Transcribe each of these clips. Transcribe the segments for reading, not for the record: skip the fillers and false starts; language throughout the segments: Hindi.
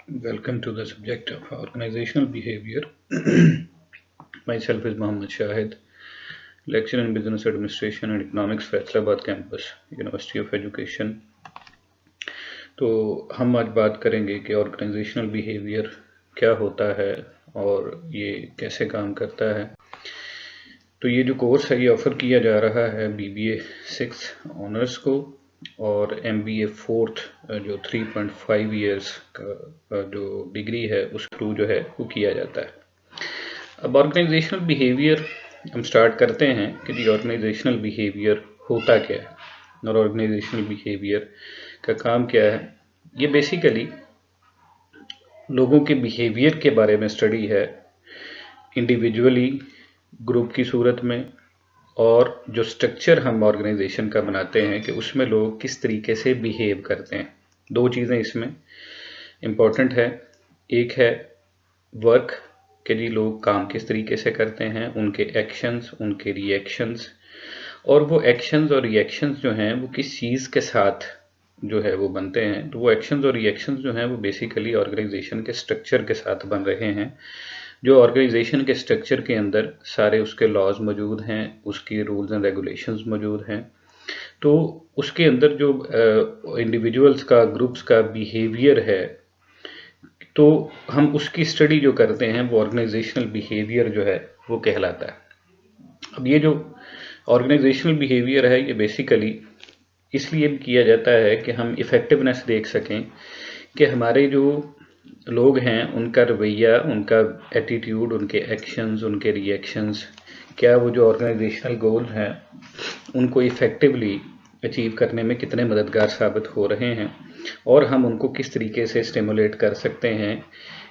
Welcome to the subject of organizational behavior. Myself is Mohammed Shahid, lecturer in Business Administration and Economics, Faisalabad campus, University of Education. तो हम आज बात करेंगे कि ऑर्गेनाइजेशनल बिहेवियर क्या होता है और ये कैसे काम करता है। तो ये जो कोर्स है ये ऑफ़र किया जा रहा है BBA 6 ऑनर्स को और MBA 4th जो 3.5 इयर्स का जो डिग्री है उस थ्रू जो है वो किया जाता है। अब ऑर्गेनाइजेशनल बिहेवियर हम स्टार्ट करते हैं कि जी ऑर्गेनाइजेशनल बिहेवियर होता क्या है और ऑर्गेनाइजेशनल बिहेवियर का काम क्या है। ये बेसिकली लोगों के बिहेवियर के बारे में स्टडी है, इंडिविजुअली, ग्रुप की सूरत में, और जो स्ट्रक्चर हम ऑर्गेनाइजेशन का बनाते हैं कि उसमें लोग किस तरीके से बिहेव करते हैं। दो चीज़ें इसमें इम्पोर्टेंट है, एक है वर्क कि जी लोग काम किस तरीके से करते हैं, उनके एक्शंस, उनके रिएक्शंस, और वो एक्शंस और रिएक्शंस जो हैं वो किस चीज़ के साथ जो है वो बनते हैं। तो वो एक्शंस और रिएक्शंस जो हैं वो बेसिकली ऑर्गेनाइजेशन के स्ट्रक्चर के साथ बन रहे हैं। जो ऑर्गेनाइजेशन के स्ट्रक्चर के अंदर सारे उसके लॉज मौजूद हैं, उसकी रूल्स एंड रेगुलेशंस मौजूद हैं। तो उसके अंदर जो इंडिविजुअल्स का, ग्रुप्स का बिहेवियर है, तो हम उसकी स्टडी जो करते हैं वो ऑर्गेनाइजेशनल बिहेवियर जो है वो कहलाता है। अब ये जो ऑर्गेनाइजेशनल बिहेवियर है ये बेसिकली इसलिए भी किया जाता है कि हम इफ़ेक्टिवनेस देख सकें कि हमारे जो लोग हैं उनका रवैया, उनका एटीट्यूड, उनके एक्शंस, उनके रिएक्शंस, क्या वो जो ऑर्गेनाइजेशनल गोल हैं उनको इफ़ेक्टिवली अचीव करने में कितने मददगार साबित हो रहे हैं और हम उनको किस तरीके से स्टिमुलेट कर सकते हैं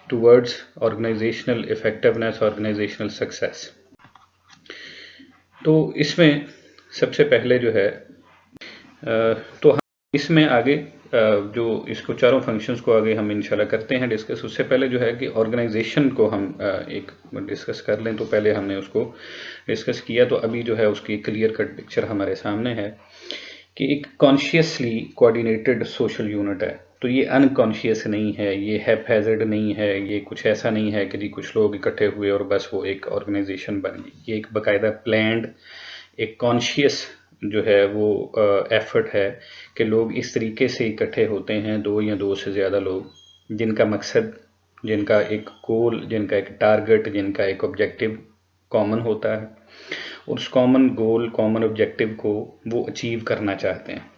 towards organisational effectiveness, organisational success. तो इसमें सबसे पहले जो है तो हम इसमें आगे जो इसको चारों फंक्शंस को आगे हम इंशाल्लाह करते हैं डिस्कस। उससे पहले जो है कि ऑर्गेनाइजेशन को हम एक डिस्कस कर लें। तो पहले हमने उसको डिस्कस किया, तो अभी जो है उसकी क्लियर कट पिक्चर हमारे सामने है कि एक कॉन्शियसली कोऑर्डिनेटेड सोशल यूनिट है। तो ये अनकॉन्शियस नहीं है, ये हैपहैज़र्ड नहीं है, ये कुछ ऐसा नहीं है कि जी कुछ लोग इकट्ठे हुए और बस वो एक ऑर्गेनाइजेशन बन गई। ये एक बाकायदा प्लान्ड, एक कॉन्शियस जो है वो एफर्ट है कि लोग इस तरीके से इकट्ठे होते हैं, दो या दो से ज़्यादा लोग, जिनका मकसद, जिनका एक गोल, जिनका एक टारगेट, जिनका एक ऑब्जेक्टिव कॉमन होता है और उस कॉमन गोल, कॉमन ऑब्जेक्टिव को वो अचीव करना चाहते हैं।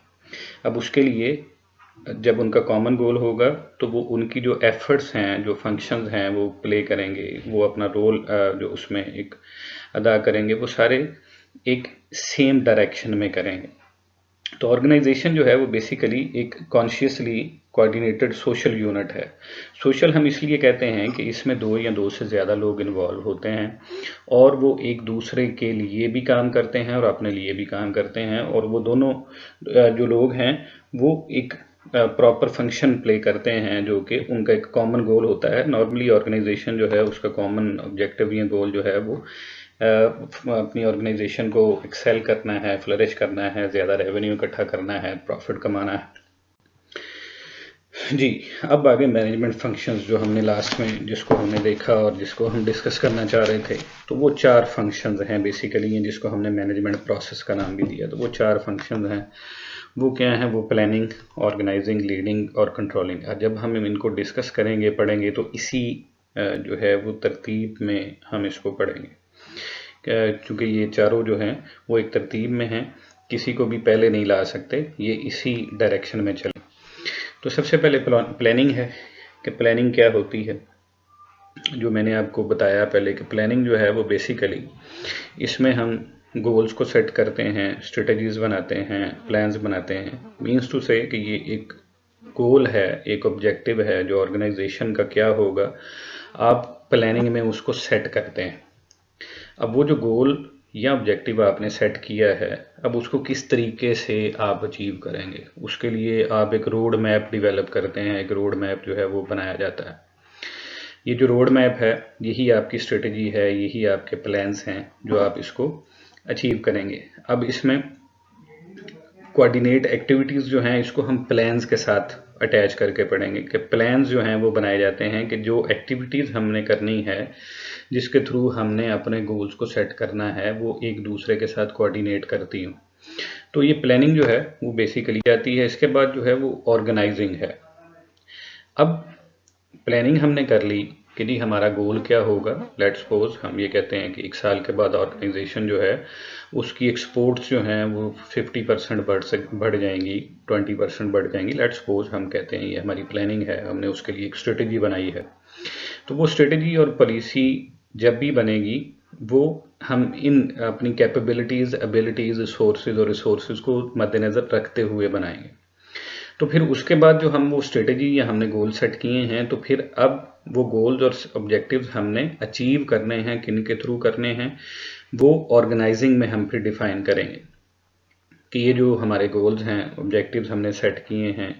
अब उसके लिए जब उनका कॉमन गोल होगा तो वो उनकी जो एफर्ट्स हैं, जो फंक्शंस हैं वो प्ले करेंगे, वो अपना रोल जो उसमें एक अदा करेंगे, वो सारे एक सेम डायरेक्शन में करेंगे। तो ऑर्गेनाइजेशन जो है वो बेसिकली एक कॉन्शियसली कोऑर्डिनेटेड सोशल यूनिट है। सोशल हम इसलिए कहते हैं कि इसमें दो या दो से ज़्यादा लोग इन्वॉल्व होते हैं और वो एक दूसरे के लिए भी काम करते हैं और अपने लिए भी काम करते हैं, और वो दोनों जो लोग हैं वो एक प्रॉपर फंक्शन प्ले करते हैं जो कि उनका एक कॉमन गोल होता है। नॉर्मली ऑर्गेनाइजेशन जो है उसका कॉमन ऑब्जेक्टिव या गोल जो है वो अपनी ऑर्गेनाइजेशन को एक्सेल करना है, फ्लरिश करना है, ज़्यादा रेवेन्यू इकट्ठा करना है, प्रॉफिट कमाना है। जी, अब आगे मैनेजमेंट फंक्शंस जो हमने लास्ट में जिसको हमने देखा और जिसको हम डिस्कस करना चाह रहे थे, तो वो चार फंक्शंस हैं बेसिकली, जिसको हमने मैनेजमेंट प्रोसेस का नाम भी दिया। तो वो चार फंक्शंस हैं, वो क्या हैं? वो प्लानिंग, ऑर्गेनाइजिंग, लीडिंग और कंट्रोलिंग। जब हम इनको डिस्कस करेंगे, पढ़ेंगे, तो इसी जो है वो तरतीब में हम इसको पढ़ेंगे, क्योंकि ये चारों जो हैं वो एक तरतीब में हैं, किसी को भी पहले नहीं ला सकते, ये इसी डायरेक्शन में चले। तो सबसे पहले प्लानिंग है कि प्लानिंग क्या होती है। जो मैंने आपको बताया पहले कि प्लानिंग जो है वो बेसिकली इसमें हम गोल्स को सेट करते हैं, स्ट्रेटजीज बनाते हैं, प्लान्स बनाते हैं। मीन्स टू से कि ये एक गोल है, एक ऑब्जेक्टिव है जो ऑर्गेनाइजेशन का क्या होगा, आप प्लानिंग में उसको सेट करते हैं। अब वो जो गोल या ऑब्जेक्टिव आपने सेट किया है, अब उसको किस तरीके से आप अचीव करेंगे, उसके लिए आप एक रोड मैप डिवेलप करते हैं। एक रोड मैप जो है वो बनाया जाता है। ये जो रोड मैप है यही आपकी स्ट्रेटजी है, यही आपके प्लान्स हैं जो आप इसको अचीव करेंगे। अब इसमें कोऑर्डिनेट एक्टिविटीज़ जो हैं इसको हम प्लान्स के साथ अटैच करके पढ़ेंगे कि प्लान्स जो हैं वो बनाए जाते हैं कि जो एक्टिविटीज़ हमने करनी है, जिसके थ्रू हमने अपने गोल्स को सेट करना है, वो एक दूसरे के साथ कोऑर्डिनेट करती हूँ। तो ये प्लानिंग जो है वो बेसिकली आती है। इसके बाद जो है वो ऑर्गेनाइजिंग है। अब प्लानिंग हमने कर ली कि जी हमारा गोल क्या होगा। लेट्स सपोज हम ये कहते हैं कि 1 साल के बाद ऑर्गेनाइजेशन जो है उसकी एक्सपोर्ट्स जो हैं वो 50% बढ़ जाएंगी, 20% बढ़ जाएंगी। लेट्स सपोज हम कहते हैं ये हमारी प्लानिंग है, हमने उसके लिए एक स्ट्रेटजी बनाई है। तो वो स्ट्रेटजी और पॉलिसी जब भी बनेगी वो हम इन अपनी कैपेबिलिटीज़, एबिलिटीज़, सोर्सेज और रिसोर्सेज को मद्देनज़र रखते हुए बनाएंगे। तो फिर उसके बाद जो हम वो स्ट्रेटजी या हमने गोल सेट किए हैं, तो फिर अब वो गोल्स और ऑब्जेक्टिव्स हमने अचीव करने हैं, किन के थ्रू करने हैं, वो ऑर्गेनाइजिंग में हम फिर डिफाइन करेंगे कि ये जो हमारे गोल्स हैं, ऑब्जेक्टिव्स हमने सेट किए हैं,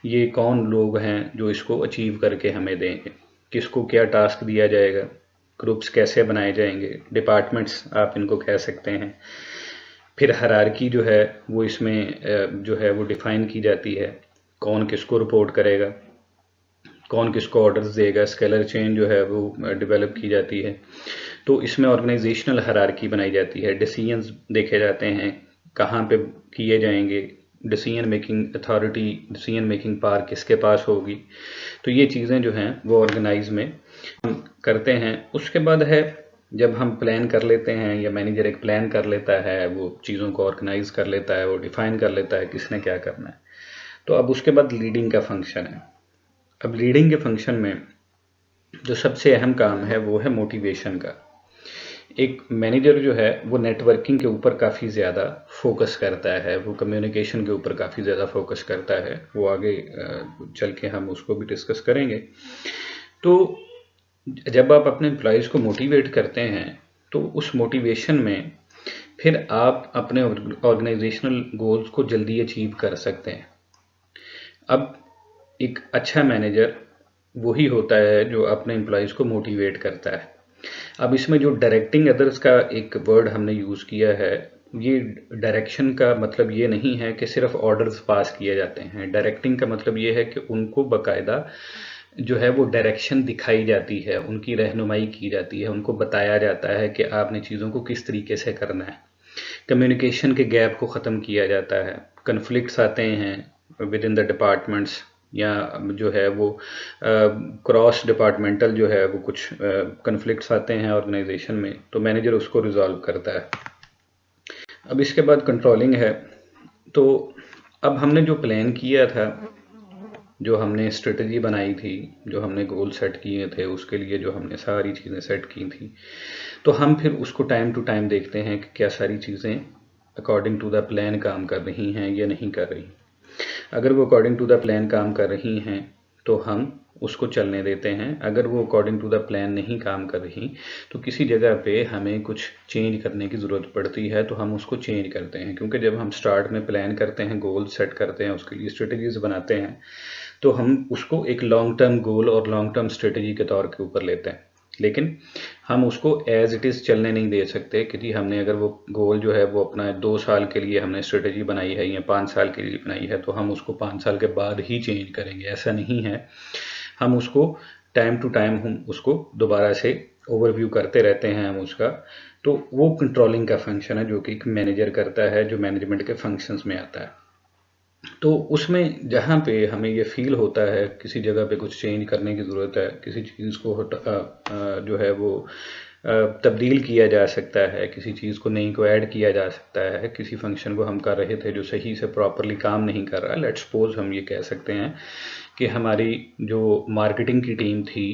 ये कौन लोग हैं जो इसको अचीव करके हमें देंगे, किसको क्या टास्क दिया जाएगा, ग्रुप्स कैसे बनाए जाएंगे, डिपार्टमेंट्स आप इनको कह सकते हैं। फिर हायरार्की जो है वो इसमें जो है वो डिफाइन की जाती है, कौन किसको रिपोर्ट करेगा, कौन किसको ऑर्डर्स देगा, स्केलर चेन जो है वो डेवलप की जाती है। तो इसमें ऑर्गेनाइजेशनल हायरार्की बनाई जाती है, डिसीजंस देखे जाते हैं कहाँ पे किए जाएंगे, decision making authority, decision making power किसके पास होगी। तो ये चीज़ें जो हैं वो ऑर्गेनाइज में हम करते हैं। उसके बाद है जब हम प्लान कर लेते हैं या मैनेजर एक प्लान कर लेता है, वो चीज़ों को ऑर्गेनाइज कर लेता है, वो डिफाइन कर लेता है किसने क्या करना है। तो अब उसके बाद लीडिंग का फंक्शन है। अब लीडिंग के फंक्शन में जो सबसे अहम काम है वो है मोटिवेशन का। एक मैनेजर जो है वो नेटवर्किंग के ऊपर काफ़ी ज़्यादा फोकस करता है, वो कम्युनिकेशन के ऊपर काफ़ी ज़्यादा फोकस करता है। वो आगे चल के हम उसको भी डिस्कस करेंगे। तो जब आप अपने एम्प्लॉयज़ को मोटिवेट करते हैं तो उस मोटिवेशन में फिर आप अपने ऑर्गेनाइजेशनल गोल्स को जल्दी अचीव कर सकते हैं। अब एक अच्छा मैनेजर वही होता है जो अपने एम्प्लॉयज़ को मोटिवेट करता है। अब इसमें जो डायरेक्टिंग अदर्स का एक वर्ड हमने यूज़ किया है, ये डायरेक्शन का मतलब ये नहीं है कि सिर्फ ऑर्डर्स पास किए जाते हैं। डायरेक्टिंग का मतलब ये है कि उनको बाकायदा जो है वो डायरेक्शन दिखाई जाती है, उनकी रहनुमाई की जाती है, उनको बताया जाता है कि आपने चीज़ों को किस तरीके से करना है। कम्युनिकेशन के गैप को ख़त्म किया जाता है। कन्फ्लिक्ट्स आते हैं विद इन द डिपार्टमेंट्स या जो है वो क्रॉस डिपार्टमेंटल जो है वो कुछ कन्फ्लिक्ट्स आते हैं ऑर्गेनाइजेशन में, तो मैनेजर उसको रिजॉल्व करता है। अब इसके बाद कंट्रोलिंग है। तो अब हमने जो प्लान किया था, जो हमने स्ट्रेटजी बनाई थी, जो हमने गोल सेट किए थे, उसके लिए जो हमने सारी चीज़ें सेट की थी, तो हम फिर उसको टाइम टू टाइम देखते हैं कि क्या सारी चीज़ें अकॉर्डिंग टू द प्लान काम कर रही हैं या नहीं कर रही। अगर वो अकॉर्डिंग टू द प्लान काम कर रही हैं तो हम उसको चलने देते हैं। अगर वो अकॉर्डिंग टू द प्लान नहीं काम कर रही तो किसी जगह पे हमें कुछ चेंज करने की ज़रूरत पड़ती है, तो हम उसको चेंज करते हैं। क्योंकि जब हम स्टार्ट में प्लान करते हैं, गोल सेट करते हैं, उसके लिए स्ट्रेटजीज बनाते हैं, तो हम उसको एक लॉन्ग टर्म गोल और लॉन्ग टर्म स्ट्रेटजी के तौर के ऊपर लेते हैं। लेकिन हम उसको एज इट इज़ चलने नहीं दे सकते कि जी हमने अगर वो गोल जो है वो अपना 2 साल के लिए हमने स्ट्रेटजी बनाई है या 5 साल के लिए बनाई है तो हम उसको 5 साल के बाद ही चेंज करेंगे, ऐसा नहीं है। हम उसको टाइम टू टाइम हम उसको दोबारा से ओवरव्यू करते रहते हैं हम उसका। तो वो कंट्रोलिंग का फंक्शन है जो कि एक मैनेजर करता है, जो मैनेजमेंट के फंक्शंस में आता है। तो उसमें जहाँ पे हमें ये फील होता है किसी जगह पे कुछ चेंज करने की ज़रूरत है, किसी चीज़ को जो है वो तब्दील किया जा सकता है, किसी चीज़ को नई को ऐड किया जा सकता है, किसी फंक्शन को हम कर रहे थे जो सही से प्रॉपरली काम नहीं कर रहा। लेट्स सपोज हम ये कह सकते हैं कि हमारी जो मार्केटिंग की टीम थी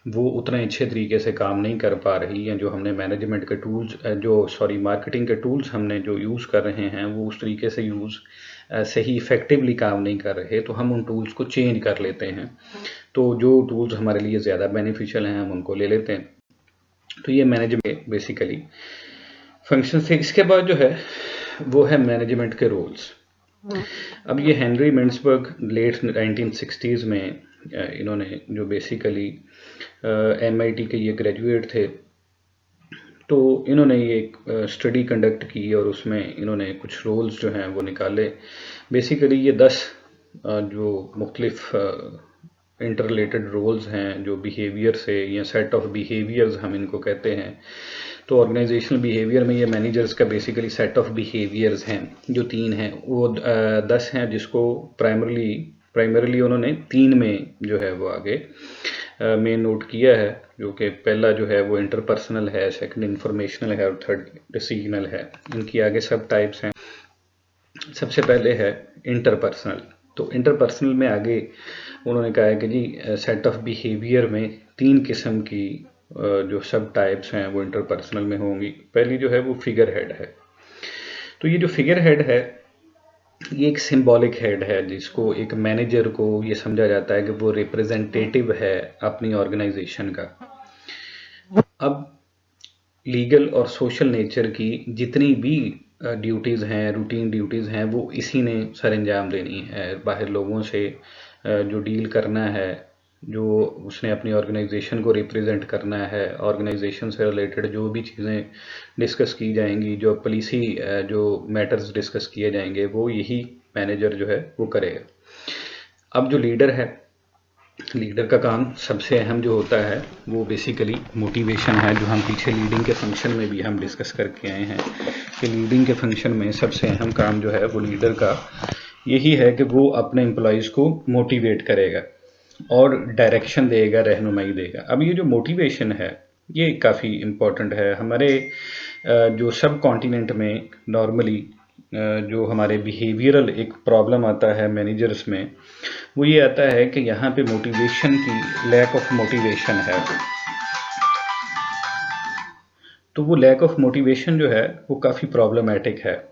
वो उतने अच्छे तरीके से काम नहीं कर पा रही, या जो हमने मैनेजमेंट के टूल्स मार्केटिंग के टूल्स हमने जो यूज़ कर रहे हैं वो उस तरीके से सही इफ़ेक्टिवली काम नहीं कर रहे, तो हम उन टूल्स को चेंज कर लेते हैं। तो जो टूल्स हमारे लिए ज़्यादा बेनिफिशियल हैं हम उनको ले लेते हैं। तो ये मैनेजमेंट बेसिकली फंक्शन से। इसके बाद जो है वो है मैनेजमेंट के रोल्स। अब ये हेनरी मिन्सबर्ग लेट 1960s में इन्होंने जो बेसिकली MIT के ये ग्रेजुएट थे, तो इन्होंने ये एक स्टडी कंडक्ट की और उसमें इन्होंने कुछ रोल्स जो हैं वो निकाले। बेसिकली ये 10 जो मुख्तलिफ इंटर रिलेटेड रोल्स हैं, जो बिहेवियर से या सेट ऑफ बिहेवियर्स हम इनको कहते हैं। तो ऑर्गेनाइजेशनल बिहेवियर में ये मैनेजर्स का बेसिकली सेट ऑफ बिहेवियर्स हैं जो 3 हैं, वो 10 हैं, जिसको प्राइमरली उन्होंने 3 में जो है वो आगे मेन नोट किया है, जो कि पहला जो है वो इंटरपर्सनल है, सेकंड इंफॉर्मेशनल है और थर्ड डिसीजनल है। इनकी आगे सब टाइप्स हैं। सबसे पहले है इंटरपर्सनल। तो इंटरपर्सनल में आगे उन्होंने कहा है कि जी सेट ऑफ बिहेवियर में 3 किस्म की जो सब टाइप्स हैं वो इंटरपर्सनल में होंगी। पहली जो है वो फिगर हेड है। तो ये जो फिगर हेड है ये एक सिंबॉलिक हेड है, जिसको एक मैनेजर को ये समझा जाता है कि वो रिप्रेजेंटेटिव है अपनी ऑर्गेनाइजेशन का। अब लीगल और सोशल नेचर की जितनी भी ड्यूटीज़ हैं, रूटीन ड्यूटीज़ हैं, वो इसी ने सर अंजाम देनी है। बाहर लोगों से जो डील करना है, जो उसने अपनी ऑर्गेनाइजेशन को रिप्रेजेंट करना है, ऑर्गेनाइजेशन से रिलेटेड जो भी चीज़ें डिस्कस की जाएंगी, जो पॉलिसी जो मैटर्स डिस्कस किए जाएंगे, वो यही मैनेजर जो है वो करेगा। अब जो लीडर है, लीडर का काम सबसे अहम जो होता है वो बेसिकली मोटिवेशन है, जो हम पीछे लीडिंग के फंक्शन में भी हम डिस्कस करके आए हैं कि लीडिंग के फंक्शन में सबसे अहम काम जो है वो लीडर का यही है कि वो अपने एम्प्लॉयज़ को मोटिवेट करेगा और डायरेक्शन देगा, रहनुमाई देगा। अब ये जो मोटिवेशन है ये काफ़ी इम्पोर्टेंट है। हमारे जो सब कॉन्टिनेंट में नॉर्मली जो हमारे बिहेवियरल एक प्रॉब्लम आता है मैनेजर्स में, वो ये आता है कि यहाँ पे मोटिवेशन की लैक ऑफ मोटिवेशन है। तो वो लैक ऑफ मोटिवेशन जो है वो काफ़ी प्रॉब्लमेटिक है।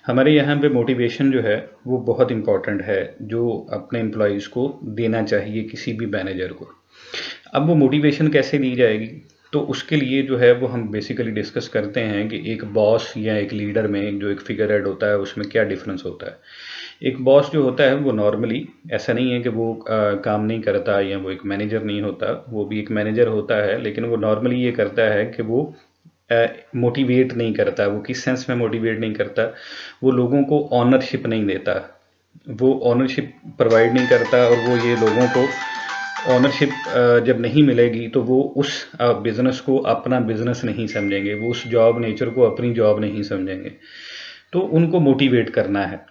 हमारे यहाँ पे मोटिवेशन जो है वो बहुत इम्पॉर्टेंट है, जो अपने एम्प्लॉयज़ को देना चाहिए किसी भी मैनेजर को। अब वो मोटिवेशन कैसे दी जाएगी, तो उसके लिए जो है वो हम बेसिकली डिस्कस करते हैं कि एक बॉस या एक लीडर में जो एक फिगर हेड होता है उसमें क्या डिफरेंस होता है। एक बॉस जो होता है वो नॉर्मली ऐसा नहीं है कि वो काम नहीं करता या वो एक मैनेजर नहीं होता, वो भी एक मैनेजर होता है, लेकिन वो नॉर्मली ये करता है कि वो मोटिवेट नहीं करता। वो किस सेंस में मोटिवेट नहीं करता, वो लोगों को ऑनरशिप नहीं देता, वो ऑनरशिप प्रोवाइड नहीं करता, और वो ये लोगों को ऑनरशिप जब नहीं मिलेगी तो वो उस बिज़नेस को अपना बिज़नेस नहीं समझेंगे, वो उस जॉब नेचर को अपनी जॉब नहीं समझेंगे। तो उनको मोटिवेट करना है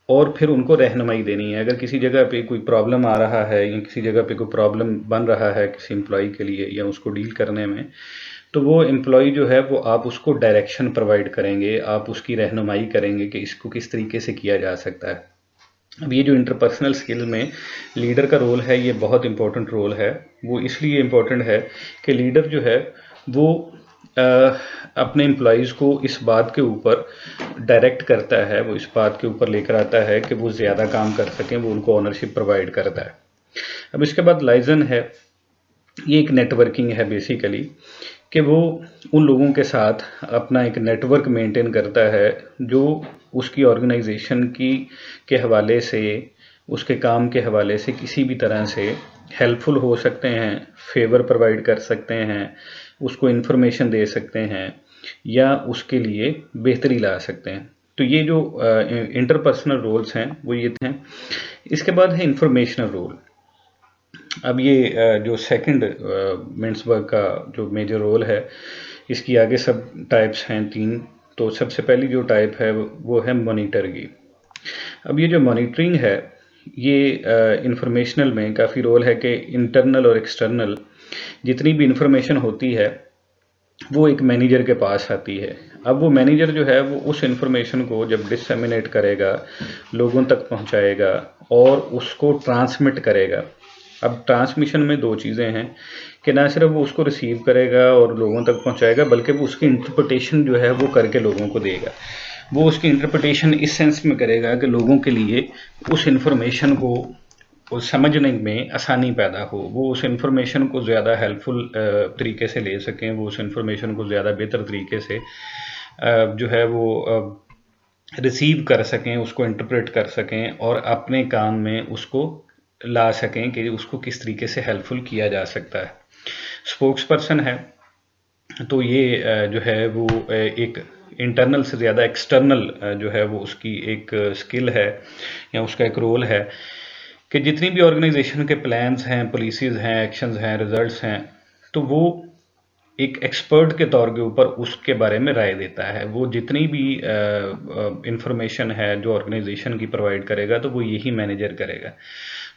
और फिर उनको रहनुमाई देनी है। अगर किसी जगह पे कोई प्रॉब्लम आ रहा है या किसी जगह पे कोई प्रॉब्लम बन रहा है किसी एम्प्लॉय के लिए या उसको डील करने में, तो वो एम्प्लॉय जो है वो आप उसको डायरेक्शन प्रोवाइड करेंगे, आप उसकी रहनुमाई करेंगे कि इसको किस तरीके से किया जा सकता है। अब ये जो इंटरपर्सनल स्किल में लीडर का रोल है ये बहुत इंपॉर्टेंट रोल है। वो इसलिए इम्पोर्टेंट है कि लीडर जो है वो अपने एम्प्लॉयज़ को इस बात के ऊपर डायरेक्ट करता है, वो इस बात के ऊपर लेकर आता है कि वो ज़्यादा काम कर सकें, वो उनको ऑनरशिप प्रोवाइड करता है। अब इसके बाद लाइजन है, ये एक नेटवर्किंग है बेसिकली, कि वो उन लोगों के साथ अपना एक नेटवर्क मेंटेन करता है जो उसकी ऑर्गेनाइजेशन की के हवाले से, उसके काम के हवाले से किसी भी तरह से हेल्पफुल हो सकते हैं, फेवर प्रोवाइड कर सकते हैं, उसको इन्फॉर्मेशन दे सकते हैं या उसके लिए बेहतरी ला सकते हैं। तो ये जो इंटरपर्सनल रोल्स हैं वो ये हैं। इसके बाद है इंफॉर्मेशनल रोल। अब ये जो सेकंड मिन्सबर्ग का जो मेजर रोल है, इसकी आगे सब टाइप्स हैं 3। तो सबसे पहली जो टाइप है वो है मॉनिटर की। अब ये जो मॉनिटरिंग है ये इंफॉर्मेशनल में काफ़ी रोल है कि इंटरनल और एक्सटर्नल जितनी भी इंफॉर्मेशन होती है वो एक मैनेजर के पास आती है। अब वो मैनेजर जो है वो उस इंफॉर्मेशन को जब डिसमिनेट करेगा, लोगों तक पहुंचाएगा और उसको ट्रांसमिट करेगा। अब ट्रांसमिशन में 2 चीज़ें हैं कि ना सिर्फ वो उसको रिसीव करेगा और लोगों तक पहुंचाएगा, बल्कि वो उसकी इंटरप्रिटेशन जो है वो करके लोगों को देगा। वो उसकी इंटरप्रिटेशन इस सेंस में करेगा कि लोगों के लिए उस इंफॉर्मेशन को समझने में आसानी पैदा हो, वो उस इंफॉर्मेशन को ज़्यादा हेल्पफुल तरीके से ले सकें, वो उस इंफॉर्मेशन को ज़्यादा बेहतर तरीके से जो है वो रिसीव कर सकें, उसको इंटरप्रेट कर सकें और अपने काम में उसको ला सकें कि उसको किस तरीके से हेल्पफुल किया जा सकता है। स्पोक्स पर्सन है, तो ये जो है वो एक इंटरनल से ज़्यादा एक्सटर्नल जो है वो उसकी एक स्किल है या उसका एक रोल है कि जितनी भी ऑर्गेनाइजेशन के प्लान्स हैं, पॉलिसीज़ हैं, एक्शंस हैं, रिजल्ट्स हैं, तो वो एक एक्सपर्ट के तौर के ऊपर उसके बारे में राय देता है। वो जितनी भी इंफॉर्मेशन है जो ऑर्गेनाइजेशन की प्रोवाइड करेगा तो वो यही मैनेजर करेगा।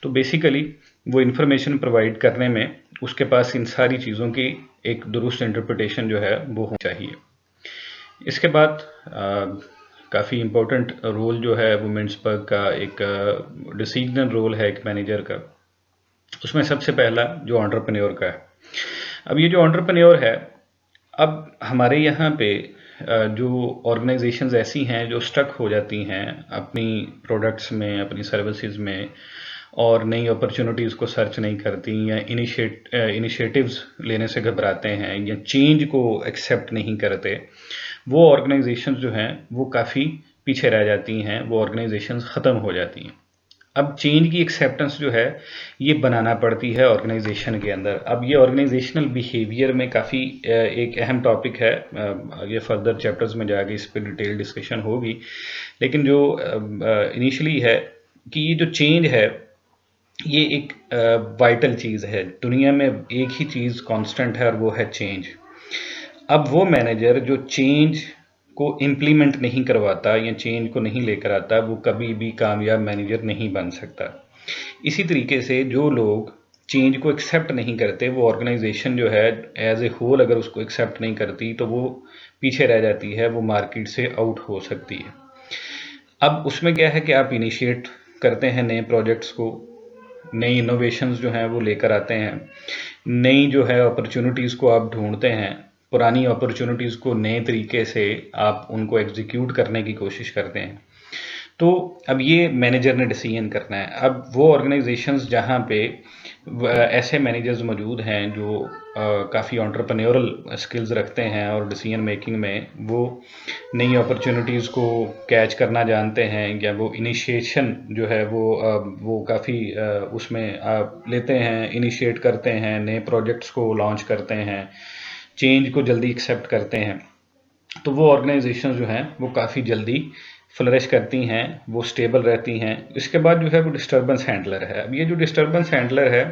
तो बेसिकली वो इंफॉर्मेशन प्रोवाइड करने में उसके पास इन सारी चीज़ों की एक दुरुस्त इंटरप्रिटेशन जो है वो होनी चाहिए। इसके बाद काफ़ी इम्पोर्टेंट रोल जो है वुमेन्सबर्ग का एक डिसीजनल रोल है एक मैनेजर का। उसमें सबसे पहला जो एंटरप्रेन्योर का है। अब ये जो एंटरप्रेन्योर है, अब हमारे यहाँ पे जो ऑर्गेनाइजेशंस ऐसी हैं जो स्टक हो जाती हैं अपनी प्रोडक्ट्स में, अपनी सर्विसेज में, और नई अपॉर्चुनिटीज़ को सर्च नहीं करती या इनिशिएटिव्स लेने से घबराते हैं या चेंज को एक्सेप्ट नहीं करते, वो ऑर्गेनाइजेशंस जो हैं वो काफ़ी पीछे रह जाती हैं, वो ऑर्गेनाइजेशंस ख़त्म हो जाती हैं। अब चेंज की एक्सेप्टेंस जो है ये बनाना पड़ती है ऑर्गेनाइजेशन के अंदर। अब ये ऑर्गेनाइजेशनल बिहेवियर में काफ़ी एक अहम टॉपिक है, ये फर्दर चैप्टर्स में जाके इस पर डिटेल डिस्कशन होगी, लेकिन जो इनिशियली है कि ये जो चेंज है ये एक वाइटल चीज़ है। दुनिया में एक ही चीज़ कांस्टेंट है और वो है चेंज। अब वो मैनेजर जो चेंज को इम्प्लीमेंट नहीं करवाता या चेंज को नहीं लेकर आता, वो कभी भी कामयाब मैनेजर नहीं बन सकता। इसी तरीके से जो लोग चेंज को एक्सेप्ट नहीं करते, वो ऑर्गेनाइजेशन जो है एज ए होल अगर उसको एक्सेप्ट नहीं करती तो वो पीछे रह जाती है, वो मार्केट से आउट हो सकती है। अब उसमें क्या है कि आप इनिशिएट करते हैं नए प्रोजेक्ट्स को, नई इनोवेशंस जो हैं वो लेकर आते हैं, नई जो है अपॉर्चुनिटीज़ को आप ढूंढते हैं, पुरानी अपॉर्चुनिटीज़ को नए तरीके से आप उनको एग्जीक्यूट करने की कोशिश करते हैं। तो अब ये मैनेजर ने डिसीजन करना है। अब वो ऑर्गेनाइजेशंस जहाँ पे ऐसे मैनेजर्स मौजूद हैं जो काफ़ी एंटरप्रेन्योरल स्किल्स रखते हैं और डिसीजन मेकिंग में वो नई अपॉर्चुनिटीज़ को कैच करना जानते हैं, या वो इनिशिएशन जो है वो काफ़ी उसमें लेते हैं, इनिशिएट करते हैं, नए प्रोजेक्ट्स को लॉन्च करते हैं, चेंज को जल्दी एक्सेप्ट करते हैं, तो वो ऑर्गेनाइजेशन जो हैं वो काफ़ी जल्दी फ्लरिश करती हैं, वो स्टेबल रहती हैं। इसके बाद जो है वो डिस्टर्बेंस हैंडलर है। अब ये जो डिस्टर्बेंस हैंडलर है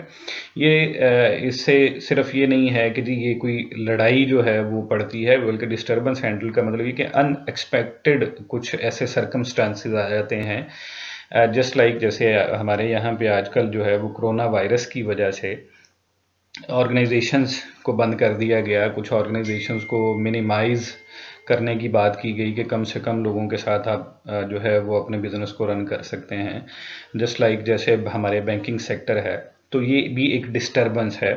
ये इससे सिर्फ ये नहीं है कि जी ये कोई लड़ाई जो है वो पड़ती है, बल्कि डिस्टर्बेंस हैंडल का मतलब ये कि अनएक्सपेक्टेड कुछ ऐसे सर्कमस्टांसेस आ जाते हैं, जस्ट लाइक जैसे हमारे यहाँ पे आजकल जो है वो कोरोना वायरस की वजह से ऑर्गेनाइजेशंस को बंद कर दिया गया, कुछ ऑर्गेनाइजेशंस को मिनिमाइज़ करने की बात की गई कि कम से कम लोगों के साथ आप जो है वो अपने बिजनेस को रन कर सकते हैं। जस्ट लाइक जैसे हमारे बैंकिंग सेक्टर है, तो ये भी एक डिस्टर्बेंस है।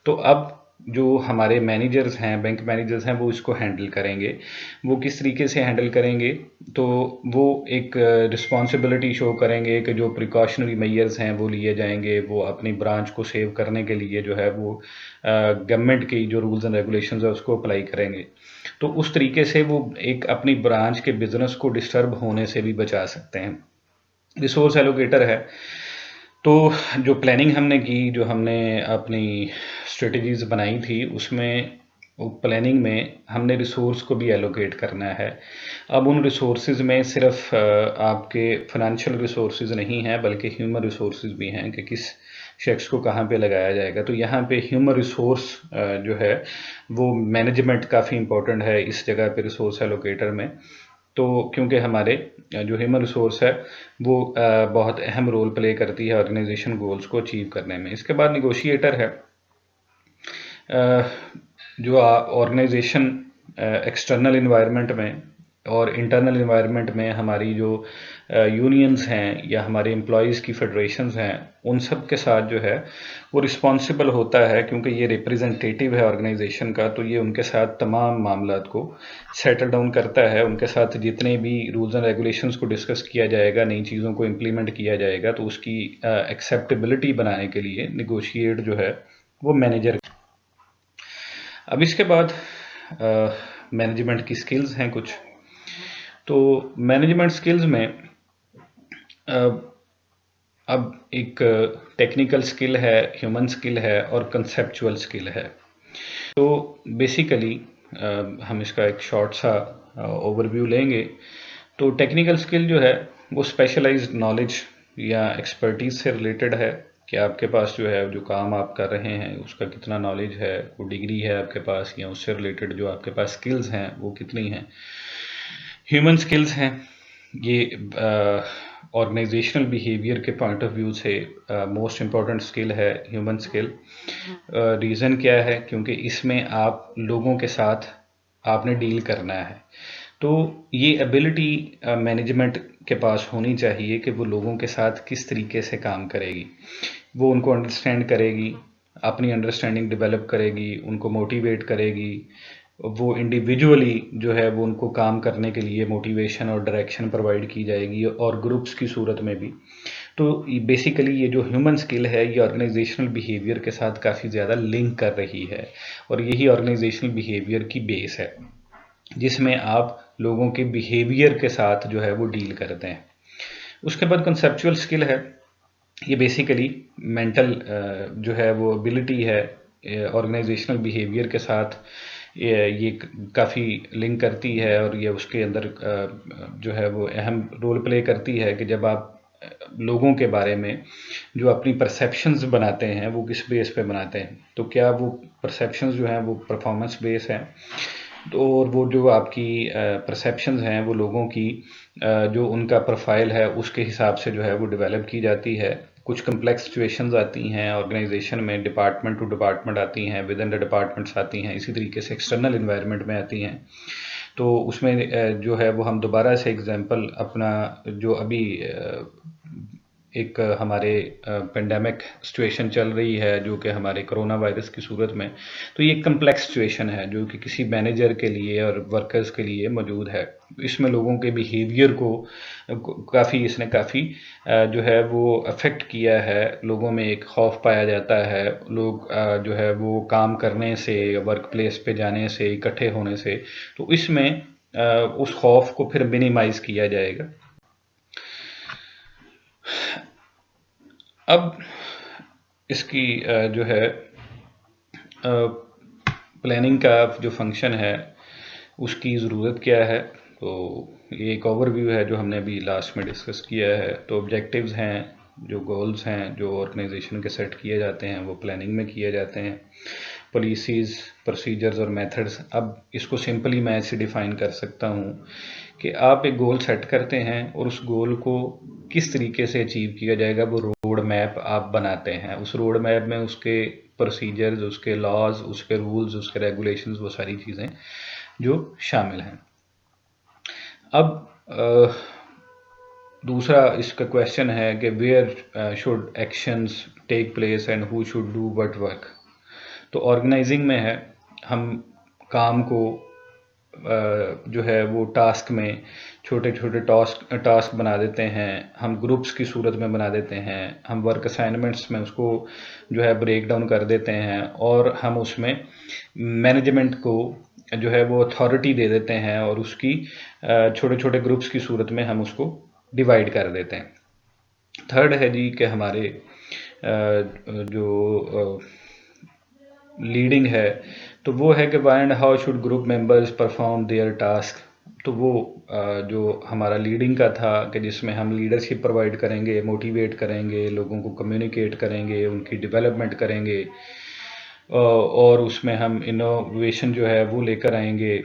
तो अब जो हमारे मैनेजर्स हैं, बैंक मैनेजर्स हैं, वो इसको हैंडल करेंगे। वो किस तरीके से हैंडल करेंगे, तो वो एक रिस्पॉन्सिबिलिटी शो करेंगे कि जो प्रिकॉशनरी मेजर्स हैं वो लिए जाएंगे, वो अपनी ब्रांच को सेव करने के लिए जो है वो गवर्नमेंट की जो रूल्स एंड रेगुलेशंस है उसको अप्लाई करेंगे। तो उस तरीके से वो एक अपनी ब्रांच के बिजनेस को डिस्टर्ब होने से भी बचा सकते हैं। रिसोर्स एलोकेटर है, तो जो प्लानिंग हमने की, जो हमने अपनी स्ट्रेटजीज बनाई थी, उसमें प्लानिंग में हमने रिसोर्स को भी एलोकेट करना है। अब उन रिसोर्सेज में सिर्फ आपके फाइनेंशियल रिसोर्सेज नहीं हैं, बल्कि ह्यूमन रिसोर्सेज भी हैं कि किस शख्स को कहाँ पे लगाया जाएगा। तो यहाँ पे ह्यूमन रिसोर्स जो है वो मैनेजमेंट काफ़ी इंपॉर्टेंट है इस जगह पे रिसोर्स एलोकेटर में। तो क्योंकि हमारे जो ह्यूमन रिसोर्स है वो बहुत अहम रोल प्ले करती है ऑर्गेनाइजेशन गोल्स को अचीव करने में। इसके बाद निगोशिएटर है, जो ऑर्गेनाइजेशन एक्सटर्नल इन्वायरमेंट में और इंटरनल इन्वायरमेंट में हमारी जो यूनियंस हैं या हमारे एम्प्लॉयज़ की फेडरेशंस हैं, उन सब के साथ जो है वो रिस्पॉन्सिबल होता है, क्योंकि ये रिप्रेजेंटेटिव है ऑर्गेनाइजेशन का। तो ये उनके साथ तमाम मामलात को सेटल डाउन करता है, उनके साथ जितने भी रूल्स एंड रेगुलेशंस को डिस्कस किया जाएगा, नई चीज़ों को इम्प्लीमेंट किया जाएगा, तो उसकी एक्सेप्टेबिलिटी बनाने के लिए निगोशिएट जो है वो मैनेजर। अब इसके बाद मैनेजमेंट की स्किल्स हैं कुछ। तो मैनेजमेंट स्किल्स में अब एक टेक्निकल स्किल है, ह्यूमन स्किल है और कंसेप्चुअल स्किल है। तो बेसिकली हम इसका एक शॉर्ट सा ओवरव्यू लेंगे। तो टेक्निकल स्किल जो है वो स्पेशलाइज्ड नॉलेज या एक्सपर्टीज से रिलेटेड है कि आपके पास जो है जो काम आप कर रहे हैं उसका कितना नॉलेज है, वो डिग्री है आपके पास, या उससे रिलेटेड जो आपके पास स्किल्स हैं वो कितनी हैं। ह्यूमन स्किल्स हैं, ये ऑर्गेनाइजेशनल बिहेवियर के पॉइंट ऑफ व्यू से मोस्ट इम्पॉर्टेंट स्किल है ह्यूमन स्किल। रीज़न क्या है? क्योंकि इसमें आप लोगों के साथ आपने डील करना है, तो ये एबिलिटी मैनेजमेंट के पास होनी चाहिए कि वो लोगों के साथ किस तरीके से काम करेगी, वो उनको अंडरस्टैंड करेगी, अपनी अंडरस्टैंडिंग डेवलप करेगी, उनको मोटिवेट करेगी, वो इंडिविजुअली जो है वो उनको काम करने के लिए मोटिवेशन और डायरेक्शन प्रोवाइड की जाएगी, और ग्रुप्स की सूरत में भी। तो बेसिकली ये जो ह्यूमन स्किल है ये ऑर्गेनाइजेशनल बिहेवियर के साथ काफ़ी ज़्यादा लिंक कर रही है, और यही ऑर्गेनाइजेशनल बिहेवियर की बेस है जिसमें आप लोगों के बिहेवियर के साथ जो है वो डील करते हैं। उसके बाद कंसेप्चुअल स्किल है, ये बेसिकली मेंटल जो है वो एबिलिटी है ऑर्गेनाइजेशनल बिहेवियर के साथ, ये काफ़ी लिंक करती है, और ये उसके अंदर जो है वो अहम रोल प्ले करती है कि जब आप लोगों के बारे में जो अपनी परसेप्शंस बनाते हैं वो किस बेस पे बनाते हैं, तो क्या वो परसेप्शंस जो हैं वो परफॉर्मेंस बेस हैं, तो और वो जो आपकी परसेप्शंस हैं वो लोगों की जो उनका प्रोफाइल है उसके हिसाब से जो है वो डेवलप की जाती है। कुछ कम्प्लेक्स सिचुएशंस आती हैं ऑर्गेनाइजेशन में, डिपार्टमेंट टू डिपार्टमेंट आती हैं, विद इन द डिपार्टमेंट्स आती हैं, इसी तरीके से एक्सटर्नल इन्वायरमेंट में आती हैं। तो उसमें जो है वो हम दोबारा से एग्जांपल अपना जो अभी एक हमारे पेंडेमिक सिचुएशन चल रही है जो कि हमारे कोरोना वायरस की सूरत में, तो ये एक कम्प्लेक्स सिचुएशन है जो कि किसी मैनेजर के लिए और वर्कर्स के लिए मौजूद है। इसमें लोगों के बिहेवियर को इसने काफ़ी जो है वो अफेक्ट किया है, लोगों में एक खौफ पाया जाता है, लोग जो है वो काम करने से, वर्क प्लेस पे जाने से, इकट्ठे होने से, तो इसमें उस खौफ को फिर मिनिमाइज किया जाएगा। अब इसकी जो है प्लानिंग का जो फंक्शन है उसकी ज़रूरत क्या है, तो ये एक ओवरव्यू है जो हमने अभी लास्ट में डिस्कस किया है। तो ऑब्जेक्टिव्स हैं, जो गोल्स हैं जो ऑर्गेनाइजेशन के सेट किए जाते हैं वो प्लानिंग में किए जाते हैं। पॉलिसीज़, प्रोसीजर्स और मेथड्स, अब इसको सिंपली मैं ऐसे डिफ़ाइन कर सकता हूँ कि आप एक गोल सेट करते हैं और उस गोल को किस तरीके से अचीव किया जाएगा वो रोड मैप आप बनाते हैं। उस रोड मैप में उसके प्रोसीजर्स, उसके लॉज, उसके रूल्स, उसके रेगुलेशंस, वो सारी चीज़ें जो शामिल हैं। अब दूसरा इसका क्वेश्चन है कि where should actions take place and who should do what work. तो ऑर्गेनाइजिंग में है, हम काम को जो है वो टास्क में छोटे छोटे टास्क बना देते हैं, हम ग्रुप्स की सूरत में बना देते हैं, हम वर्क असाइनमेंट्स में उसको जो है ब्रेक डाउन कर देते हैं, और हम उसमें मैनेजमेंट को जो है वो अथॉरिटी दे देते हैं, और उसकी छोटे छोटे ग्रुप्स की सूरत में हम उसको डिवाइड कर देते हैं। थर्ड है जी कि हमारे जो लीडिंग है, तो वो है कि why and how should group members perform there task. तो वो जो हमारा लीडिंग का था कि जिसमें हम लीडरशिप प्रोवाइड करेंगे, मोटिवेट करेंगे, लोगों को कम्युनिकेट करेंगे, उनकी डेवलपमेंट करेंगे, और उसमें हम इनोवेशन जो है वो लेकर आएंगे।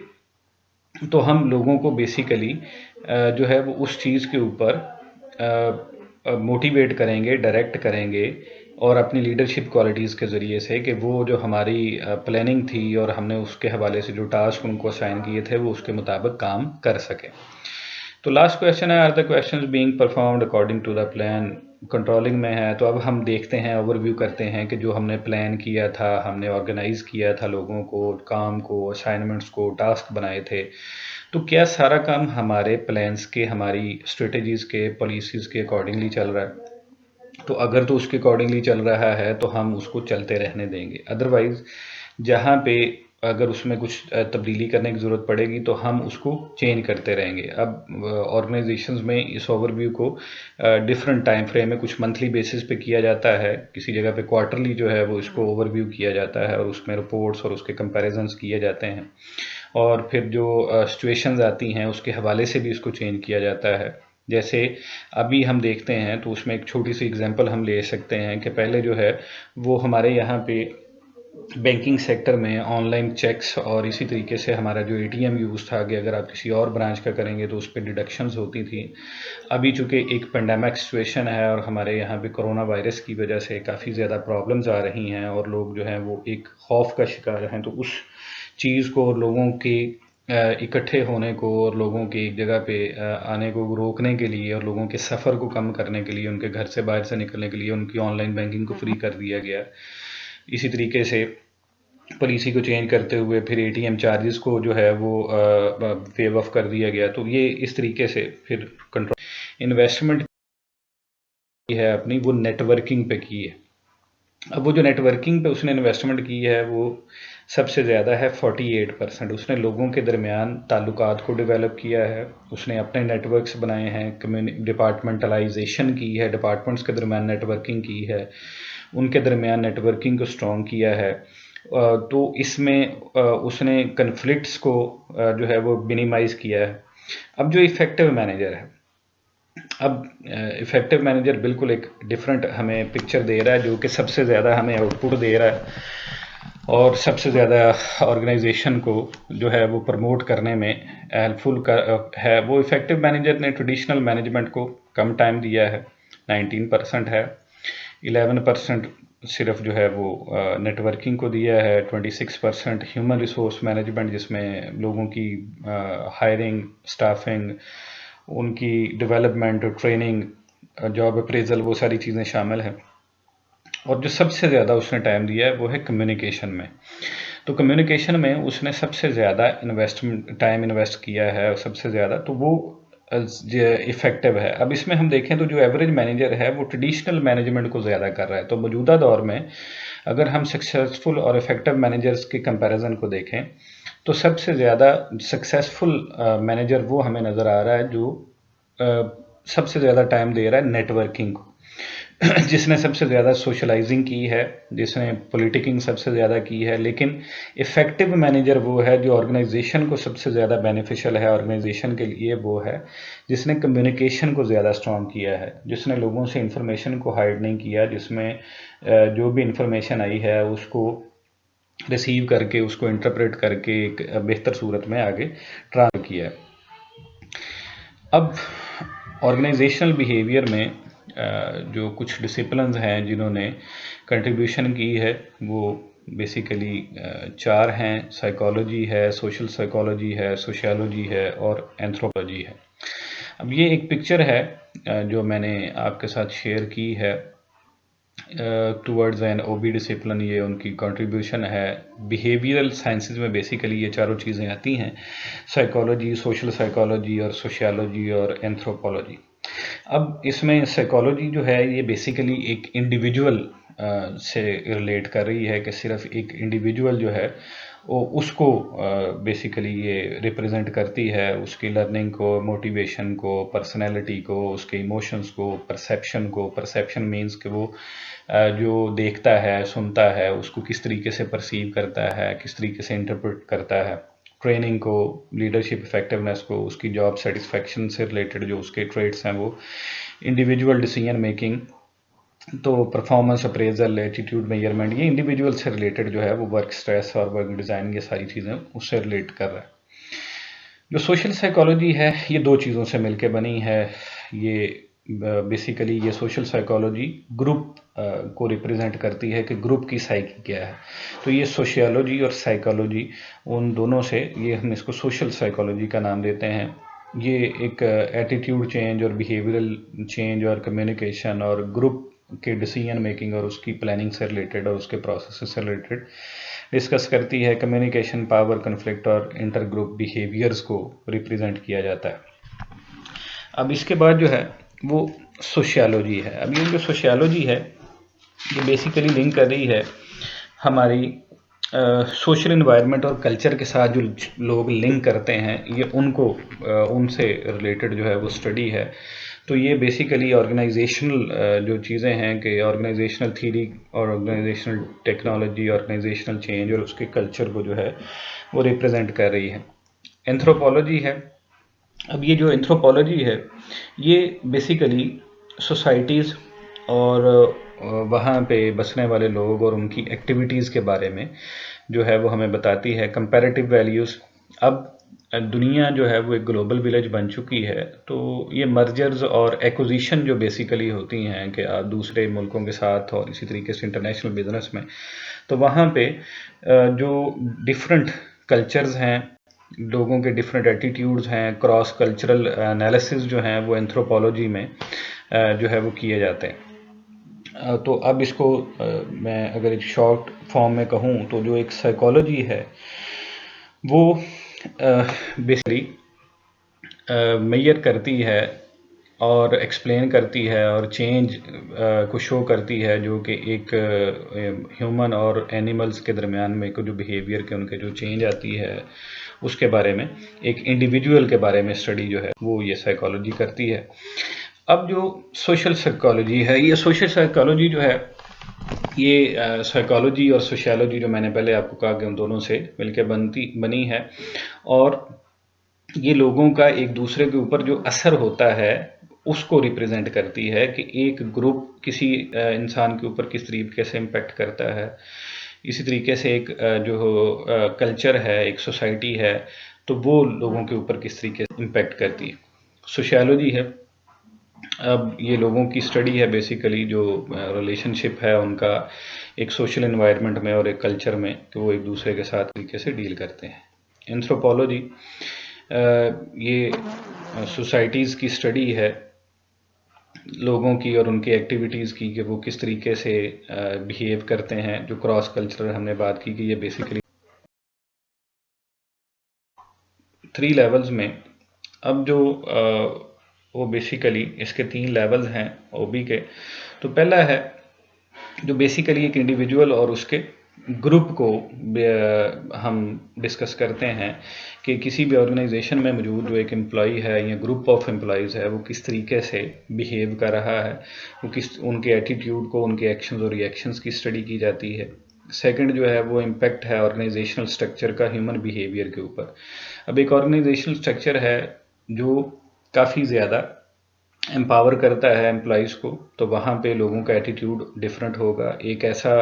तो हम लोगों को बेसिकली जो है वो उस चीज़ के ऊपर मोटिवेट करेंगे, डायरेक्ट करेंगे, और अपनी लीडरशिप क्वालिटीज़ के ज़रिए से कि वो जो हमारी प्लानिंग थी और हमने उसके हवाले से जो टास्क उनको असाइन किए थे वो उसके मुताबिक काम कर सके। तो लास्ट क्वेश्चन है, are the questions being performed according to the plan. Controlling में है, तो अब हम देखते हैं, ओवरव्यू करते हैं कि जो हमने प्लान किया था, हमने ऑर्गेनाइज किया था लोगों को, काम को, असाइनमेंट्स को, टास्क बनाए थे, तो क्या सारा काम हमारे प्लान्स के, हमारी स्ट्रेटजीज़ के, पॉलिसीज़ के अकॉर्डिंगली चल रहा है। तो अगर तो उसके अकॉर्डिंगली चल रहा है तो हम उसको चलते रहने देंगे, अदरवाइज़ जहाँ पे अगर उसमें कुछ तब्दीली करने की ज़रूरत पड़ेगी तो हम उसको चेंज करते रहेंगे। अब ऑर्गेनाइजेशंस में इस ओवरव्यू को डिफरेंट टाइम फ्रेम में, कुछ मंथली बेसिस पे किया जाता है, किसी जगह पे क्वार्टरली जो है वो इसको ओवरव्यू किया जाता है, और उसमें रिपोर्ट्स और उसके कंपैरिजंस किए जाते हैं, और फिर जो सिचुएशंस आती हैं उसके हवाले से भी इसको चेंज किया जाता है। जैसे अभी हम देखते हैं तो उसमें एक छोटी सी एग्जांपल हम ले सकते हैं कि पहले जो है वो हमारे यहाँ पे बैंकिंग सेक्टर में ऑनलाइन चेक्स और इसी तरीके से हमारा जो एटीएम यूज़ था कि अगर आप किसी और ब्रांच का करेंगे तो उस पर डिडक्शंस होती थी। अभी चूँकि एक पेंडेमिक सिचुएशन है और हमारे यहाँ पे कोरोना वायरस की वजह से काफ़ी ज़्यादा प्रॉब्लम्स आ रही हैं और लोग जो हैं वो एक खौफ का शिकार हैं, तो उस चीज़ को लोगों के इकट्ठे होने को और लोगों की एक जगह पे आने को रोकने के लिए और लोगों के सफ़र को कम करने के लिए, उनके घर से बाहर से निकलने के लिए उनकी ऑनलाइन बैंकिंग को फ्री कर दिया गया। इसी तरीके से पॉलिसी को चेंज करते हुए फिर एटीएम चार्जेस को जो है वो वेव ऑफ कर दिया गया। तो ये इस तरीके से फिर कंट्रोल इन्वेस्टमेंट की है अपनी वो नेटवर्किंग पे की है। अब वो जो नेटवर्किंग पे उसने इन्वेस्टमेंट की है वो सबसे ज़्यादा है 48%। उसने लोगों के दरमियान ताल्लुकात को डेवलप किया है, उसने अपने नेटवर्क्स बनाए हैं, डिपार्टमेंटलाइजेशन की है, डिपार्टमेंट्स के दरमियान नेटवर्किंग की है, उनके दरमियान नेटवर्किंग को स्ट्रॉन्ग किया है। तो इसमें उसने कन्फ्लिक्ट्स को जो है वो मिनिमाइज़ किया है। अब जो इफ़ेक्टिव मैनेजर है, अब इफ़ेक्टिव मैनेजर बिल्कुल एक डिफरेंट हमें पिक्चर दे रहा है, जो कि सबसे ज़्यादा हमें आउटपुट दे रहा है और सबसे ज़्यादा ऑर्गेनाइजेशन को जो है वो प्रमोट करने में हेल्पफुल है। वो इफ़ेक्टिव मैनेजर ने ट्रेडिशनल मैनेजमेंट को कम टाइम दिया है, 19% है, 11% सिर्फ जो है वो नेटवर्किंग को दिया है, 26% ह्यूमन रिसोर्स मैनेजमेंट जिसमें लोगों की हायरिंग, स्टाफिंग, उनकी डेवलपमेंट, ट्रेनिंग, जॉब अप्रेजल, वो सारी चीज़ें शामिल हैं। और जो सबसे ज़्यादा उसने टाइम दिया है वो है कम्युनिकेशन में। तो कम्युनिकेशन में उसने सबसे ज़्यादा टाइम इन्वेस्ट किया है और सबसे ज़्यादा, तो वो इफ़ेक्टिव है। अब इसमें हम देखें तो जो एवरेज मैनेजर है वो ट्रेडिशनल मैनेजमेंट को ज़्यादा कर रहा है। तो मौजूदा दौर में अगर हम सक्सेसफुल और इफ़ेक्टिव मैनेजर्स के कंपैरिजन को देखें तो सबसे ज़्यादा सक्सेसफुल मैनेजर वो हमें नज़र आ रहा है जो सबसे ज़्यादा टाइम दे रहा है नेटवर्किंग को, जिसने सबसे ज़्यादा सोशलाइजिंग की है, जिसने पॉलिटिकिंग सबसे ज़्यादा की है। लेकिन इफ़ेक्टिव मैनेजर वो है जो ऑर्गेनाइजेशन को सबसे ज़्यादा बेनिफिशियल है ऑर्गेनाइजेशन के लिए, वो है जिसने कम्युनिकेशन को ज़्यादा स्ट्रॉन्ग किया है, जिसने लोगों से इंफॉर्मेशन को हाइड नहीं किया, जिसमें जो भी इंफॉर्मेशन आई है उसको रिसीव करके उसको इंटरप्रेट करके एक बेहतर सूरत में आगे ट्रांसफर किया है। अब ऑर्गेनाइजेशनल बिहेवियर में जो कुछ डिसिप्लिन्स हैं जिन्होंने कंट्रीब्यूशन की है वो बेसिकली 4 हैं। साइकोलॉजी है, सोशल साइकोलॉजी है, सोशियोलॉजी है और एंथ्रोपोलॉजी है। अब ये एक पिक्चर है जो मैंने आपके साथ शेयर की है टूवर्ड्स एन ओबी डिसिप्लिन। ये उनकी कंट्रीब्यूशन है। बिहेवियरल साइंसेज में बेसिकली ये चारों चीज़ें आती हैं, साइकोलॉजी, सोशल साइकोलॉजी और सोशियोलॉजी और एंथ्रोपोलॉजी। अब इसमें साइकोलॉजी जो है ये बेसिकली एक इंडिविजुअल से रिलेट कर रही है कि सिर्फ एक इंडिविजुअल जो है वो उसको बेसिकली ये रिप्रेजेंट करती है, उसकी लर्निंग को, मोटिवेशन को, पर्सनैलिटी को, उसके इमोशंस को, परसेप्शन को। परसेप्शन मीन्स कि वो जो देखता है, सुनता है, उसको किस तरीके से परसीव करता है, किस तरीके से इंटरप्रेट करता है। ट्रेनिंग को, लीडरशिप इफेक्टिवनेस को, उसकी जॉब सेटिस्फेक्शन से रिलेटेड जो उसके ट्रेड्स हैं वो, इंडिविजुअल डिसीजन मेकिंग, तो परफॉर्मेंस अप्रेजल, एटीट्यूड मेजरमेंट, ये इंडिविजुअल से रिलेटेड जो है वो वर्क स्ट्रेस और वर्क डिज़ाइन, ये सारी चीज़ें उससे रिलेट कर रहा है। जो सोशल साइकोलॉजी है ये 2 चीज़ों से मिलके बनी है। ये बेसिकली ये सोशल साइकोलॉजी ग्रुप को रिप्रेजेंट करती है कि ग्रुप की साइकी क्या है। तो ये सोशियोलॉजी और साइकोलॉजी, उन दोनों से ये हम इसको सोशल साइकोलॉजी का नाम देते हैं। ये एक एटीट्यूड चेंज और बिहेवियरल चेंज और कम्युनिकेशन और ग्रुप के डिसीजन मेकिंग और उसकी प्लानिंग से रिलेटेड और उसके प्रोसेस से रिलेटेड डिस्कस करती है। कम्युनिकेशन, पावर, कन्फ्लिक्ट और इंटर ग्रुप बिहेवियर्स को रिप्रेजेंट किया जाता है। अब इसके बाद जो है वो सोशियोलॉजी है। अब ये जो सोशियोलॉजी है ये बेसिकली लिंक कर रही है हमारी सोशल इन्वायरमेंट और कल्चर के साथ। जो लोग लिंक करते हैं ये उनको उनसे रिलेटेड जो है वो स्टडी है। तो ये बेसिकली ऑर्गेनाइजेशनल जो चीज़ें हैं कि ऑर्गेनाइजेशनल थीरी और ऑर्गेनाइजेशनल टेक्नोलॉजी, ऑर्गेनाइजेशनल चेंज और उसके कल्चर को जो है वो रिप्रेजेंट कर रही है। एंथ्रोपोलॉजी है। अब ये जो एंथ्रोपोलॉजी है ये बेसिकली सोसाइटीज़ और वहाँ पे बसने वाले लोग और उनकी एक्टिविटीज़ के बारे में जो है वो हमें बताती है। कंपैरेटिव वैल्यूज़, अब दुनिया जो है वो एक ग्लोबल विलेज बन चुकी है, तो ये मर्जर्स और एक्विजिशन जो बेसिकली होती हैं कि दूसरे मुल्कों के साथ और इसी तरीके से इंटरनेशनल बिजनेस में, तो वहाँ पे जो डिफरेंट कल्चर्स हैं, लोगों के डिफरेंट एटीट्यूड्स हैं, क्रॉस कल्चरल एनालिसिस जो हैं वो एंथ्रोपोलॉजी में जो है वो किए जाते हैं। तो अब इसको मैं अगर एक शॉर्ट फॉर्म में कहूँ तो जो एक साइकोलॉजी है वो बेसिकली मेजर करती है और एक्सप्लेन करती है और चेंज को शो करती है, जो कि एक ह्यूमन और एनिमल्स के दरमियान में जो बिहेवियर के उनके जो चेंज आती है उसके बारे में, एक इंडिविजुअल के बारे में स्टडी जो है वो ये साइकोलॉजी करती है। अब जो सोशल साइकोलॉजी है, ये सोशल साइकोलॉजी जो है ये साइकोलॉजी और सोशियोलॉजी जो मैंने पहले आपको कहा कि उन दोनों से मिलकर बनी है, और ये लोगों का एक दूसरे के ऊपर जो असर होता है उसको रिप्रेजेंट करती है कि एक ग्रुप किसी इंसान के ऊपर किस तरीके से इम्पेक्ट करता है। इसी तरीके से एक जो कल्चर है, एक सोसाइटी है, तो वो लोगों के ऊपर किस तरीके से इम्पेक्ट करती है। सोशियोलॉजी है, अब ये लोगों की स्टडी है बेसिकली, जो रिलेशनशिप है उनका एक सोशल एनवायरनमेंट में और एक कल्चर में, कि वो एक दूसरे के साथ तरीके से डील करते हैं। एंथ्रोपोलॉजी ये सोसाइटीज़ की स्टडी है, लोगों की और उनकी एक्टिविटीज़ की, कि वो किस तरीके से बिहेव करते हैं। जो क्रॉस कल्चरल हमने बात की कि ये बेसिकली 3 लेवल्स में, अब जो वो बेसिकली इसके 3 लेवल्स हैं ओबी के। तो पहला है जो बेसिकली एक इंडिविजुअल और उसके ग्रुप को हम डिस्कस करते हैं कि किसी भी ऑर्गेनाइजेशन में मौजूद जो एक एम्प्लॉई है या ग्रुप ऑफ एम्प्लॉयज़ है वो किस तरीके से बिहेव कर रहा है, वो किस उनके एटीट्यूड को, उनके एक्शंस और रिएक्शंस की स्टडी की जाती है। सेकंड जो है वो इम्पैक्ट है ऑर्गेनाइजेशनल स्ट्रक्चर का ह्यूमन बिहेवियर के ऊपर। अब एक ऑर्गेनाइजेशनल स्ट्रक्चर है जो काफ़ी ज़्यादा एम्पावर करता है एम्प्लॉइज़ को, तो वहाँ पे लोगों का एटीट्यूड डिफरेंट होगा। एक ऐसा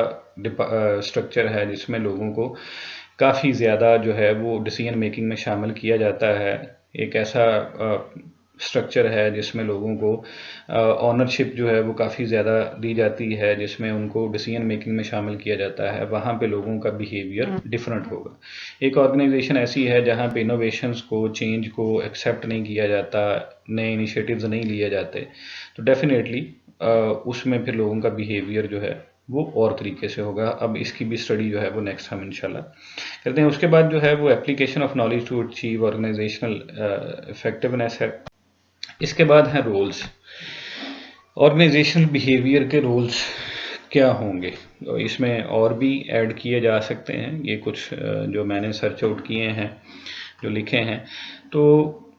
स्ट्रक्चर है जिसमें लोगों को काफ़ी ज़्यादा जो है वो डिसीजन मेकिंग में शामिल किया जाता है। एक ऐसा स्ट्रक्चर है जिसमें लोगों को ऑनरशिप जो है वो काफ़ी ज़्यादा दी जाती है, जिसमें उनको डिसीजन मेकिंग में शामिल किया जाता है। वहाँ पे लोगों का बिहेवियर डिफरेंट होगा। एक ऑर्गेनाइजेशन ऐसी है जहाँ पे इनोवेशंस को, चेंज को एक्सेप्ट नहीं किया जाता, नए इनिशिएटिव्स नहीं लिए जाते, तो डेफिनेटली उसमें फिर लोगों का बिहेवियर जो है वो और तरीके से होगा। अब इसकी भी स्टडी जो है वो नेक्स्ट हम इंशाल्लाह करते हैं। उसके बाद जो है वो application of knowledge to achieve organisational effectiveness है। इसके बाद हैं रोल्स। ऑर्गेनाइजेशनल बिहेवियर के रोल्स क्या होंगे, तो इसमें और भी ऐड किए जा सकते हैं। ये कुछ जो मैंने सर्च आउट किए हैं, जो लिखे हैं, तो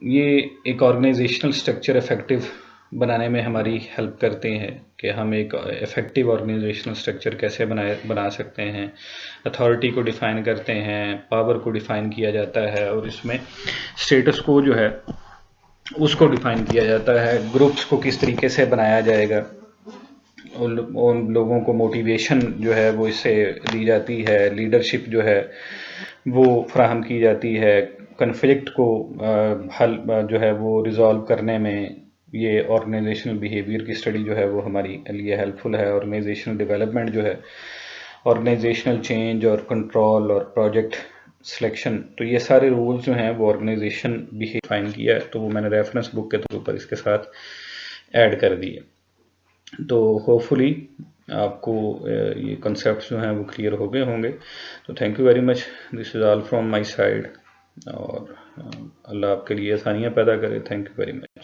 ये एक ऑर्गेनाइजेशनल स्ट्रक्चर इफेक्टिव बनाने में हमारी हेल्प करते हैं कि हम एक इफेक्टिव ऑर्गेनाइजेशनल स्ट्रक्चर कैसे बना सकते हैं। अथॉरिटी को डिफ़ाइन करते हैं, पावर को डिफ़ाइन किया जाता है, और इसमें स्टेटस को जो है उसको डिफ़ाइन किया जाता है। ग्रुप्स को किस तरीके से बनाया जाएगा, उन लोगों को मोटिवेशन जो है वो इससे दी जाती है, लीडरशिप जो है वो फ्राहम की जाती है, कन्फ्लिक्ट को हल जो है वो रिजॉल्व करने में ये ऑर्गेनाइजेशनल बिहेवियर की स्टडी जो है वो हमारी लिए हेल्पफुल है। ऑर्गेनाइजेशनल डेवलपमेंट जो है, ऑर्गेनाइजेशनल चेंज और कंट्रोल और प्रोजेक्ट सिलेक्शन, तो ये सारे रूल्स जो हैं वो ऑर्गेनाइजेशन भी डिफाइन किया है, तो वो मैंने रेफरेंस बुक के ऊपर इसके साथ ऐड कर दिए। तो होपफुली आपको ये कॉन्सेप्ट्स जो हैं वो क्लियर हो गए होंगे। तो thank you very much, this is all from my side, और अल्लाह आपके लिए आसानियाँ पैदा करे। Thank you very much.